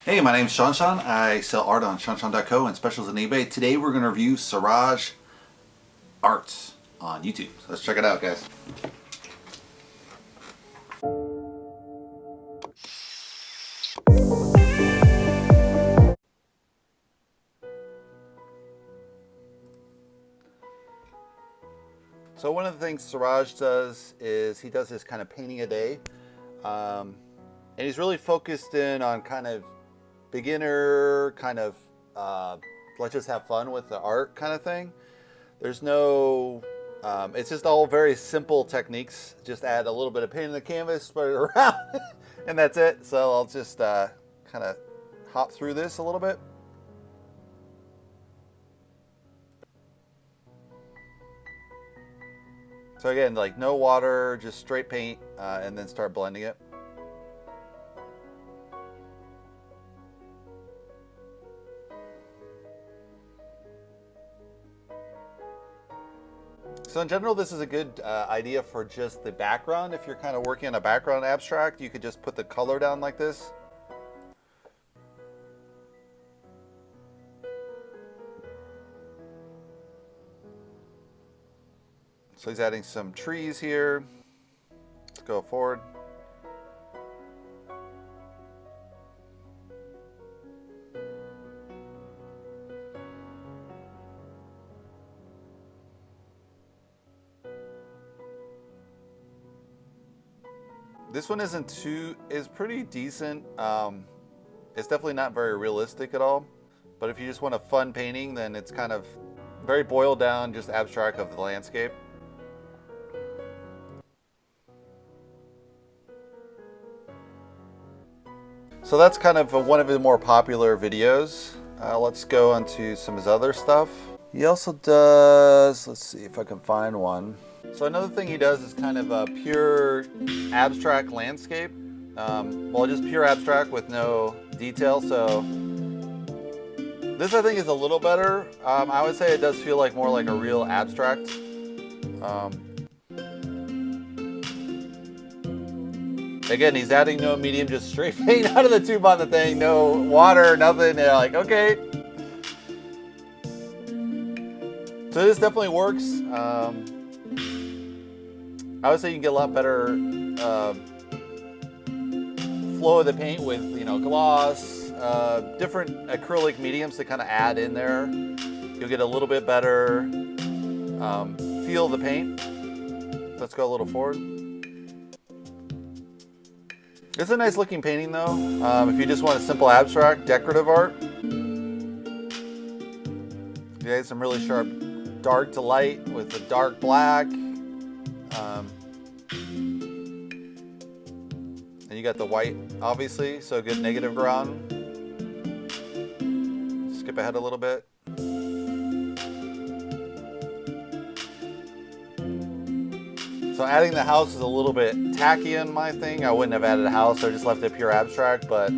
Hey, my name's ShawNshawN. I sell art on ShawNshawN.co and specials on eBay. Today we're going to review Suraj Arts on YouTube. So let's check it out, guys. So one of the things Suraj does is he does this kind of painting a day. And he's really focused in on kind of beginner, kind of let's just have fun with the art kind of thing. There's no, it's just all very simple techniques. Just add a little bit of paint in the canvas, spread it around, and that's it. So I'll just kind of hop through this a little bit. So again, like no water, just straight paint, and then start blending it. So in general, this is a good idea for just the background. If you're kind of working on a background abstract, you could just put the color down like this. So he's adding some trees here. Let's go forward. This one is pretty decent. It's definitely not very realistic at all. But if you just want a fun painting, then it's kind of very boiled down, just abstract of the landscape. So that's kind of one of his more popular videos. Let's go on to some of his other stuff. He also does, let's see if I can find one. So another thing he does is kind of a pure abstract landscape. Well, just pure abstract with no detail. So this I think is a little better. I would say it does feel like more like a real abstract. Again, he's adding no medium, just straight paint out of the tube on the thing, no water, nothing. They're like, okay. So this definitely works. I would say you can get a lot better flow of the paint with, gloss, different acrylic mediums to kind of add in there. You'll get a little bit better feel of the paint. Let's go a little forward. It's a nice looking painting though. If you just want a simple abstract decorative art. You have some really sharp dark to light with the dark black. And you got the white, obviously, so good negative ground. Skip ahead a little bit. So adding the house is a little bit tacky on my thing. I wouldn't have added a house, I just left it pure abstract, but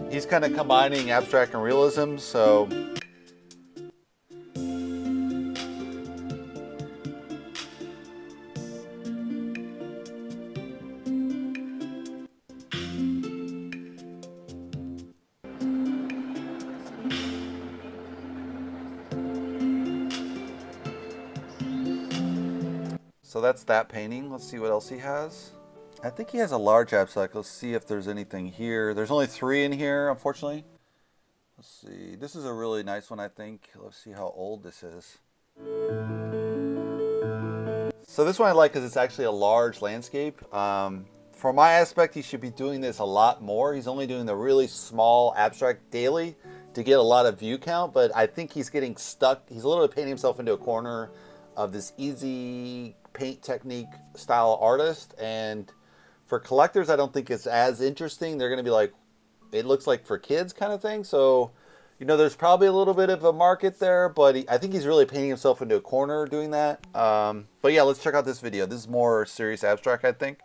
he's kind of combining abstract and realism, so So that's that painting. Let's see what else he has. I think he has a large abstract. Let's see if there's anything here. There's only 3 in here, unfortunately. Let's see. This is a really nice one, I think. Let's see how old this is. So this one I like because it's actually a large landscape. For my aspect, he should be doing this a lot more. He's only doing the really small abstract daily to get a lot of view count, but I think he's getting stuck. He's literally painting himself into a corner of this easy paint technique style artist, and for collectors I don't think it's as interesting. They're going to be like, it looks like for kids kind of thing. So there's probably a little bit of a market there, but I think he's really painting himself into a corner doing that. But yeah, let's check out this video. This is more serious abstract, I think.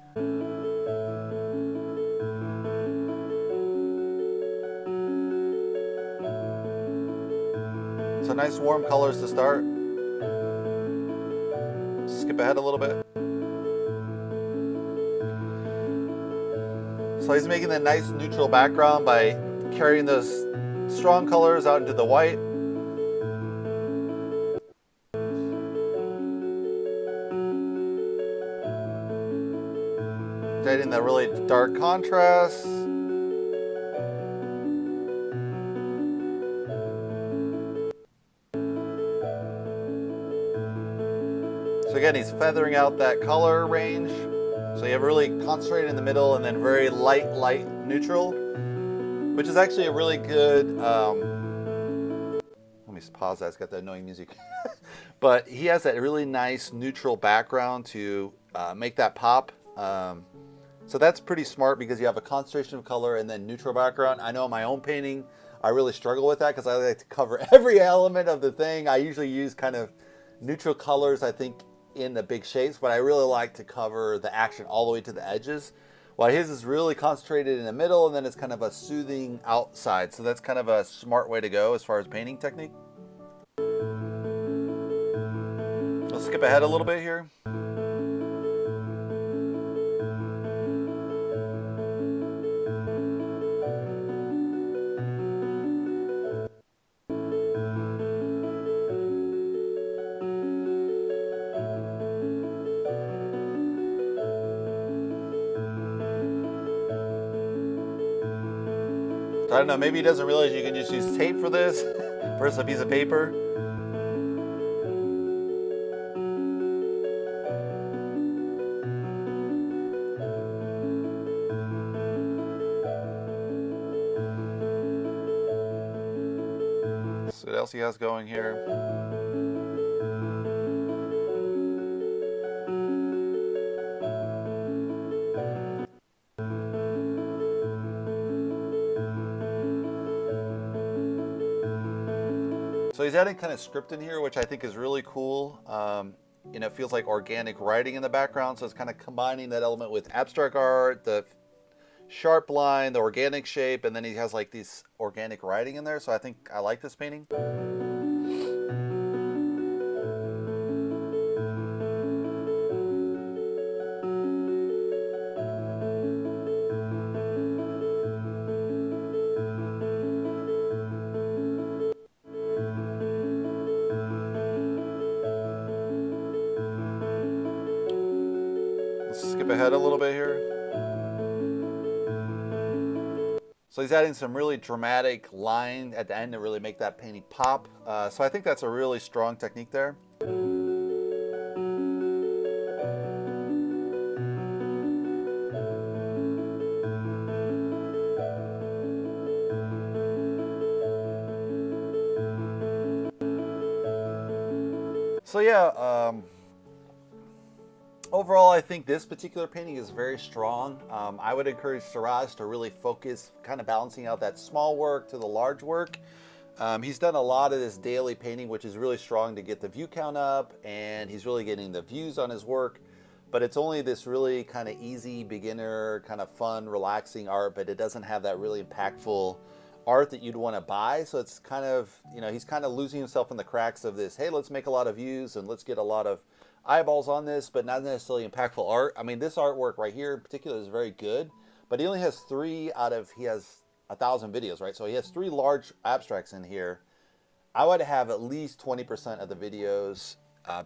So nice warm colors to start. Skip ahead a little bit. So So he's making a nice neutral background by carrying those strong colors out into the white. Getting that really dark contrast. So again, he's feathering out that color range. So you have really concentrated in the middle and then very light neutral, which is actually a really good, let me pause that, it's got that annoying music. But he has that really nice neutral background to make that pop. So that's pretty smart because you have a concentration of color and then neutral background. I know in my own painting, I really struggle with that because I like to cover every element of the thing. I usually use kind of neutral colors, I think, in the big shapes, but I really like to cover the action all the way to the edges. While his is really concentrated in the middle and then it's kind of a soothing outside. So that's kind of a smart way to go as far as painting technique. Let's skip ahead a little bit here. I don't know, maybe he doesn't realize you can just use tape for this versus a piece of paper. So what else he has going here? So he's adding kind of script in here, which I think is really cool. You know, it feels like organic writing in the background. So it's kind of combining that element with abstract art, the sharp line, the organic shape, and then he has like these organic writing in there. So I think I like this painting. Let's skip ahead a little bit here. So he's adding some really dramatic line at the end to really make that painting pop. So I think that's a really strong technique there. So yeah, overall, I think this particular painting is very strong. I would encourage Suraj to really focus, kind of balancing out that small work to the large work. He's done a lot of this daily painting, which is really strong to get the view count up, and he's really getting the views on his work. But it's only this really kind of easy, beginner, kind of fun, relaxing art, but it doesn't have that really impactful art that you'd want to buy. So it's kind of, you know, he's kind of losing himself in the cracks of this, hey, let's make a lot of views and let's get a lot of eyeballs on this, but not necessarily impactful art. I mean, this artwork right here in particular is very good, but he only has 3 out of, he has 1,000 videos, right? So he has 3 large abstracts in here. I would have at least 20% of the videos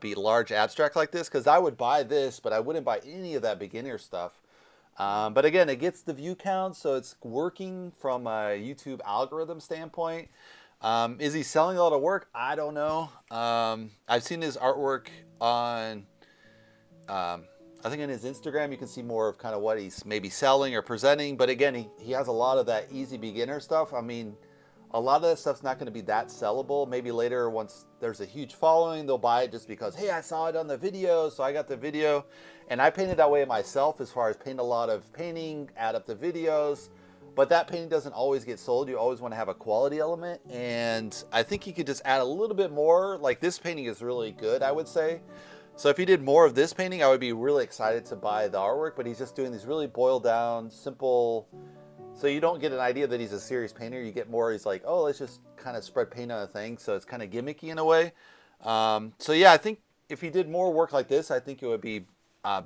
be large abstract like this, because I would buy this, but I wouldn't buy any of that beginner stuff. But again, it gets the view count, so it's working from a YouTube algorithm standpoint. Is he selling a lot of work? I don't know. I've seen his artwork on, I think in his Instagram, you can see more of kind of what he's maybe selling or presenting. But again, he has a lot of that easy beginner stuff. I mean, a lot of that stuff's not going to be that sellable. Maybe later, once there's a huge following, they'll buy it just because, hey, I saw it on the video, so I got the video. And I painted that way myself, as far as paint a lot of painting, add up the videos. But that painting doesn't always get sold. You always want to have a quality element. And I think you could just add a little bit more. Like, this painting is really good, I would say. So if he did more of this painting, I would be really excited to buy the artwork. But he's just doing these really boiled down, simple. So you don't get an idea that he's a serious painter. You get more, he's like, oh, let's just kind of spread paint on a thing. So it's kind of gimmicky in a way. So yeah, I think if he did more work like this, I think it would be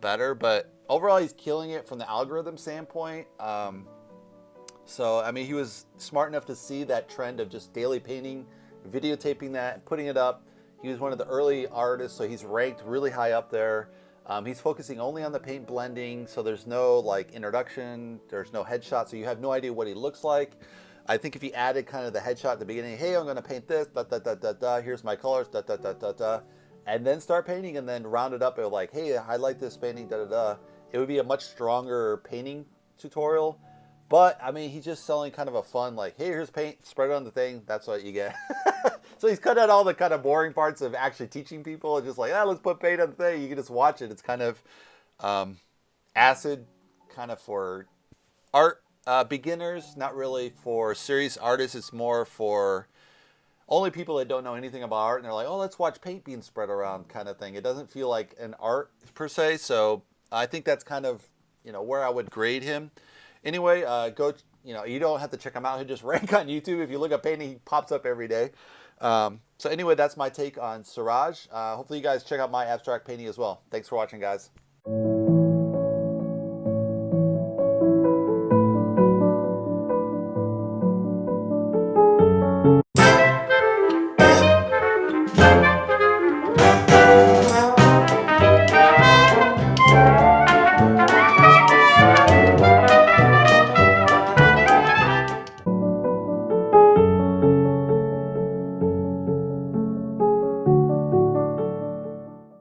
better. But overall, he's killing it from the algorithm standpoint. So, I mean, he was smart enough to see that trend of just daily painting, videotaping that, and putting it up. He was one of the early artists, so he's ranked really high up there. He's focusing only on the paint blending, so there's no like introduction, there's no headshot, so you have no idea what he looks like. I think if he added kind of the headshot at the beginning, hey, I'm going to paint this, da da da da da, here's my colors, da da da da da, and then start painting, and then round it up, and like, hey, I like this painting, da da da. It would be a much stronger painting tutorial. But I mean, he's just selling kind of a fun, like, hey, here's paint, spread it on the thing. That's what you get. So he's cut out all the kind of boring parts of actually teaching people. Just like, let's put paint on the thing. You can just watch it. It's kind of acid, kind of for art beginners, not really for serious artists. It's more for only people that don't know anything about art. And they're like, oh, let's watch paint being spread around kind of thing. It doesn't feel like an art per se. So I think that's kind of, where I would grade him. Anyway, go, you don't have to check him out. He just rank on YouTube. If you look up painting, he pops up every day. So anyway, that's my take on Suraj. Hopefully you guys check out my abstract painting as well. Thanks for watching, guys.